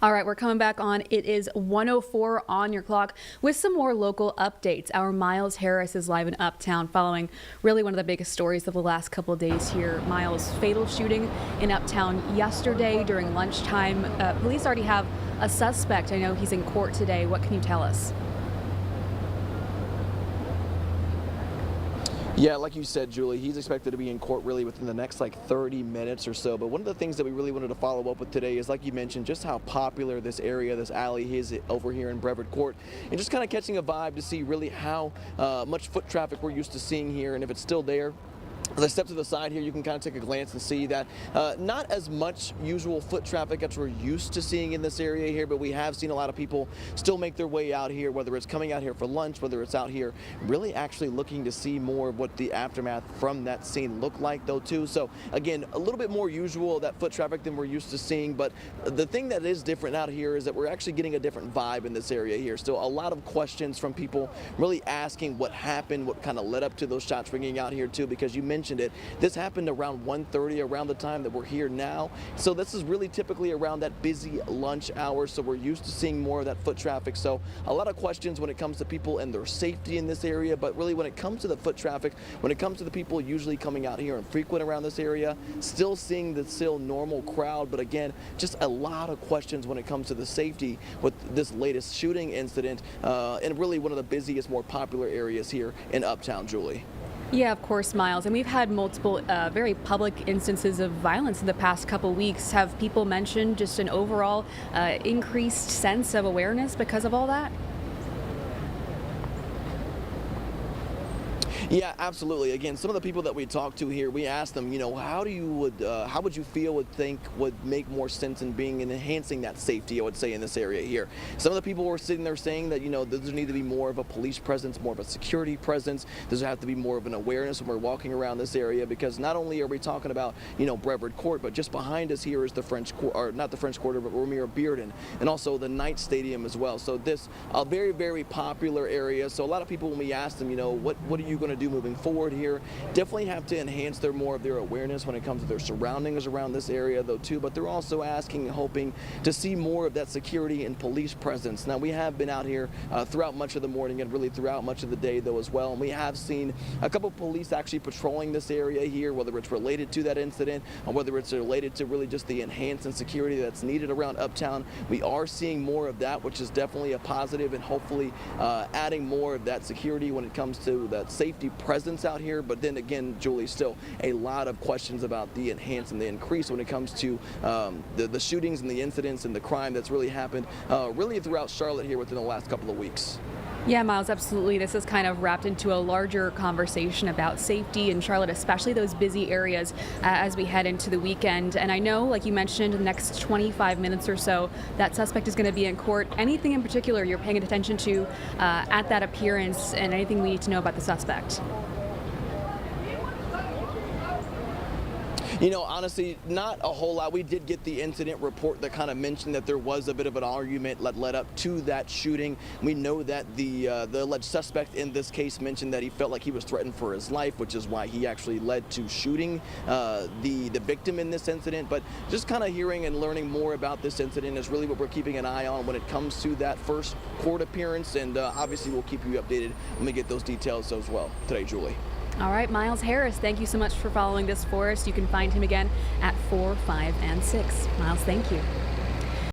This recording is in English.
All right, we're coming back on. It is 1:04 on your clock with some more local updates. Our Miles Harris is live in Uptown following really one of the biggest stories of the last couple of days here. Miles' fatal shooting in Uptown yesterday during lunchtime. Police already have a suspect. I know he's in court today. What can you tell us? Yeah, like you said, Julie, he's expected to be in court really within the next 30 minutes or so. But one of the things that we really wanted to follow up with today is, like you mentioned, just how popular this area, this alley is over here in Brevard Court, and just kind of catching a vibe to see really how much foot traffic we're used to seeing here and if it's still there. As I step to the side here, you can kind of take a glance and see that not as much usual foot traffic as we're used to seeing in this area here, but we have seen a lot of people still make their way out here, whether it's coming out here for lunch, whether it's out here really actually looking to see more of what the aftermath from that scene looked like though too. So again, a little bit more usual, that foot traffic, than we're used to seeing, but the thing that is different out here is that we're actually getting a different vibe in this area here. Still a lot of questions from people really asking what happened, what kind of led up to those shots ringing out here too, because you mentioned it. This happened around 1:30, around the time that we're here now. So this is really typically around that busy lunch hour. So we're used to seeing more of that foot traffic. So a lot of questions when it comes to people and their safety in this area. But really when it comes to the foot traffic, when it comes to the people usually coming out here and frequent around this area, still seeing the normal crowd. But again, just a lot of questions when it comes to the safety with this latest shooting incident and really one of the busiest, more popular areas here in Uptown, Julie. Yeah, of course, Miles. And we've had multiple very public instances of violence in the past couple weeks. Have people mentioned just an overall increased sense of awareness because of all that? Yeah, absolutely. Again, some of the people that we talked to here, we asked them, how would you feel would make more sense in enhancing that safety, I would say, in this area here. Some of the people were sitting there saying that, there need to be more of a police presence, more of a security presence. There's have to be more of an awareness when we're walking around this area, because not only are we talking about, Brevard Court, but just behind us here is the French Quarter, or not the French Quarter, but Romeo Bearden, and also the Knight Stadium as well. So this a very, very popular area. So a lot of people, when we asked them, what are you going to do moving forward here, definitely have to enhance more of their awareness when it comes to their surroundings around this area though too, but they're also asking and hoping to see more of that security and police presence. Now we have been out here throughout much of the morning and really throughout much of the day though as well, and we have seen a couple of police actually patrolling this area here, whether it's related to that incident or whether it's related to really just the enhanced security that's needed around Uptown. We are seeing more of that, which is definitely a positive, and hopefully adding more of that security when it comes to that safety presence out here. But then again, Julie, still a lot of questions about the enhance and the increase when it comes to the shootings and the incidents and the crime that's really happened really throughout Charlotte here within the last couple of weeks. Yeah, Miles, absolutely. This is kind of wrapped into a larger conversation about safety in Charlotte, especially those busy areas as we head into the weekend. And I know, like you mentioned, in the next 25 minutes or so, that suspect is going to be in court. Anything in particular you're paying attention to at that appearance, and anything we need to know about the suspect? Honestly, not a whole lot. We did get the incident report that kind of mentioned that there was a bit of an argument that led up to that shooting. We know that the alleged suspect in this case mentioned that he felt like he was threatened for his life, which is why he actually led to shooting the victim in this incident. But just kind of hearing and learning more about this incident is really what we're keeping an eye on when it comes to that first court appearance, and obviously we'll keep you updated when we get those details as well today, Julie. All right, Miles Harris, thank you so much for following this for us. You can find him again at 4, 5, and 6. Miles, thank you.